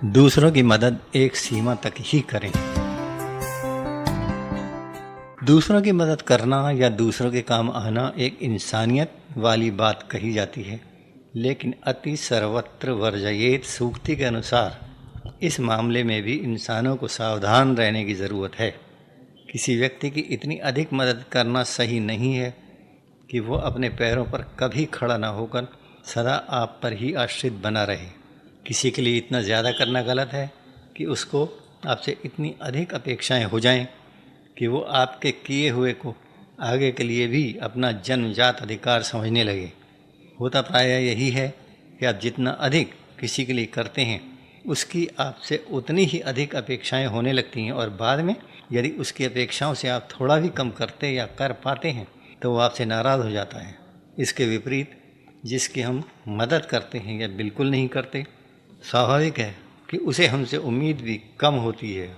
दूसरों की मदद एक सीमा तक ही करें। दूसरों की मदद करना या दूसरों के काम आना एक इंसानियत वाली बात कही जाती है, लेकिन अति सर्वत्र वर्जयेत सूक्ति के अनुसार इस मामले में भी इंसानों को सावधान रहने की ज़रूरत है। किसी व्यक्ति की इतनी अधिक मदद करना सही नहीं है कि वो अपने पैरों पर कभी खड़ा ना होकर सदा आप पर ही आश्रित बना रहे। किसी के लिए इतना ज़्यादा करना गलत है कि उसको आपसे इतनी अधिक अपेक्षाएं हो जाएं कि वो आपके किए हुए को आगे के लिए भी अपना जन्मजात अधिकार समझने लगे। होता प्रायः यही है कि आप जितना अधिक किसी के लिए करते हैं, उसकी आपसे उतनी ही अधिक अपेक्षाएं होने लगती हैं और बाद में यदि उसकी अपेक्षाओं से आप थोड़ा भी कम करते या कर पाते हैं तो वो आपसे नाराज़ हो जाता है। इसके विपरीत जिसकी हम मदद करते हैं या बिल्कुल नहीं करते, स्वाभाविक है कि उसे हमसे उम्मीद भी कम होती है।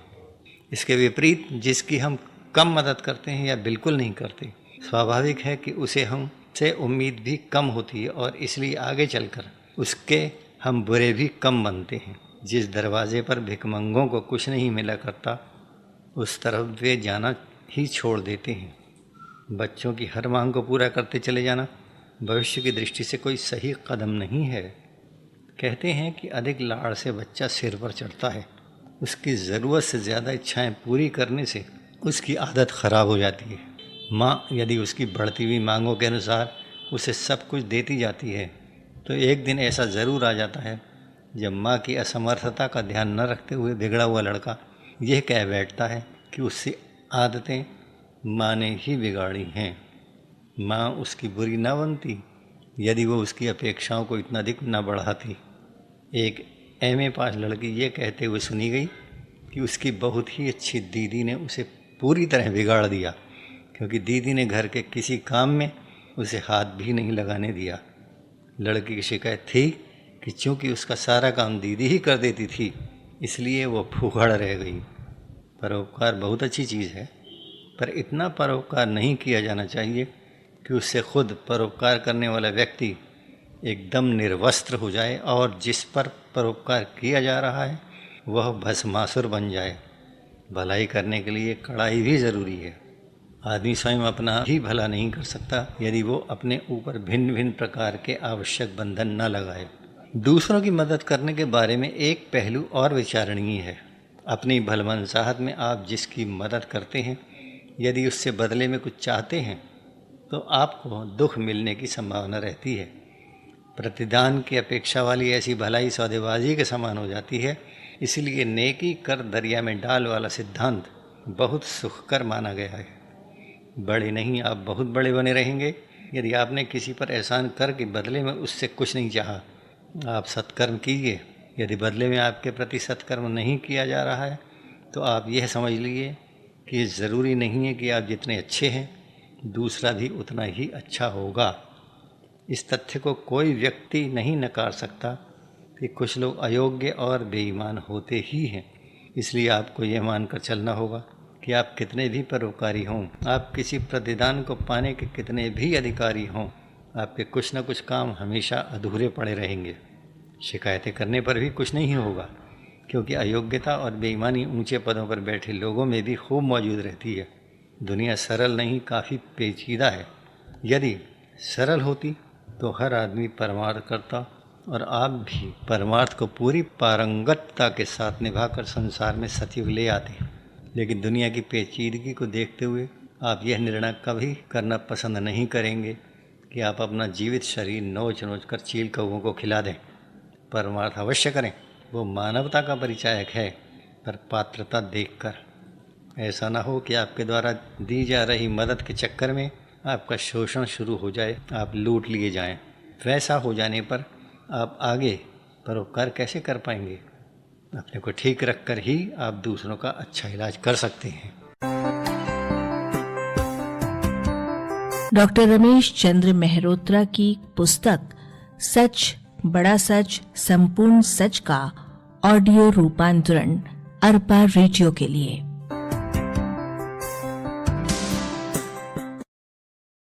इसके विपरीत जिसकी हम कम मदद करते हैं या बिल्कुल नहीं करते, स्वाभाविक है कि उसे हमसे उम्मीद भी कम होती है और इसलिए आगे चलकर उसके हम बुरे भी कम बनते हैं। जिस दरवाजे पर भिखमंगों को कुछ नहीं मिला करता, उस तरफ वे जाना ही छोड़ देते हैं। बच्चों की हर मांग को पूरा करते चले जाना भविष्य की दृष्टि से कोई सही कदम नहीं है। कहते हैं कि अधिक लाड़ से बच्चा सिर पर चढ़ता है। उसकी ज़रूरत से ज़्यादा इच्छाएं पूरी करने से उसकी आदत ख़राब हो जाती है। माँ यदि उसकी बढ़ती हुई मांगों के अनुसार उसे सब कुछ देती जाती है तो एक दिन ऐसा ज़रूर आ जाता है जब माँ की असमर्थता का ध्यान न रखते हुए बिगड़ा हुआ लड़का यह कह बैठता है कि उससे आदतें माँ ने ही बिगाड़ी हैं। माँ उसकी बुरी न बनती यदि वो उसकी अपेक्षाओं को इतना अधिक न बढ़ाती। एक एमए पास लड़की ये कहते हुए सुनी गई कि उसकी बहुत ही अच्छी दीदी ने उसे पूरी तरह बिगाड़ दिया, क्योंकि दीदी ने घर के किसी काम में उसे हाथ भी नहीं लगाने दिया। लड़की की शिकायत थी कि चूँकि उसका सारा काम दीदी ही कर देती थी, इसलिए वो फूहड़ रह गई। परोपकार बहुत अच्छी चीज़ है, पर इतना परोपकार नहीं किया जाना चाहिए कि उससे खुद परोपकार करने वाला व्यक्ति एकदम निर्वस्त्र हो जाए और जिस पर परोपकार किया जा रहा है वह भस्मासुर बन जाए। भलाई करने के लिए कड़ाई भी ज़रूरी है। आदमी स्वयं अपना ही भला नहीं कर सकता यदि वो अपने ऊपर भिन्न भिन्न प्रकार के आवश्यक बंधन न लगाए। दूसरों की मदद करने के बारे में एक पहलू और विचारणीय है। अपनी भलमनसाहत में आप जिसकी मदद करते हैं, यदि उससे बदले में कुछ चाहते हैं तो आपको दुख मिलने की संभावना रहती है। प्रतिदान की अपेक्षा वाली ऐसी भलाई सौदेबाजी के समान हो जाती है। इसलिए नेकी कर दरिया में डाल वाला सिद्धांत बहुत सुखकर माना गया है। बड़े नहीं, आप बहुत बड़े बने रहेंगे यदि आपने किसी पर एहसान करके बदले में उससे कुछ नहीं चाहा। आप सत्कर्म कीजिए। यदि बदले में आपके प्रति सत्कर्म नहीं किया जा रहा है तो आप यह समझ लीजिए कि ज़रूरी नहीं है कि आप जितने अच्छे हैं दूसरा भी उतना ही अच्छा होगा। इस तथ्य को कोई व्यक्ति नहीं नकार सकता कि कुछ लोग अयोग्य और बेईमान होते ही हैं। इसलिए आपको यह मानकर चलना होगा कि आप कितने भी परोपकारी हों, आप किसी प्रतिदान को पाने के कितने भी अधिकारी हों, आपके कुछ न कुछ काम हमेशा अधूरे पड़े रहेंगे। शिकायतें करने पर भी कुछ नहीं होगा, क्योंकि अयोग्यता और बेईमानी ऊंचे पदों पर बैठे लोगों में भी खूब मौजूद रहती है। दुनिया सरल नहीं, काफ़ी पेचीदा है। यदि सरल होती तो हर आदमी परमार्थ करता और आप भी परमार्थ को पूरी पारंगतता के साथ निभाकर संसार में सतयुग ले आते। लेकिन दुनिया की पेचीदगी को देखते हुए आप यह निर्णय कभी करना पसंद नहीं करेंगे कि आप अपना जीवित शरीर नोच नोच कर चील कौवों को खिला दें। परमार्थ अवश्य करें, वो मानवता का परिचायक है, पर पात्रता देखकर। ऐसा ना हो कि आपके द्वारा दी जा रही मदद के चक्कर में आपका शोषण शुरू हो जाए, आप लूट लिए जाएं। वैसा हो जाने पर आप आगे परोपकार कैसे कर पाएंगे? अपने को ठीक रखकर ही आप दूसरों का अच्छा इलाज कर सकते हैं। डॉक्टर रमेश चंद्र मेहरोत्रा की पुस्तक सच बड़ा सच संपूर्ण सच का ऑडियो रूपांतरण अरपा रेडियो के लिए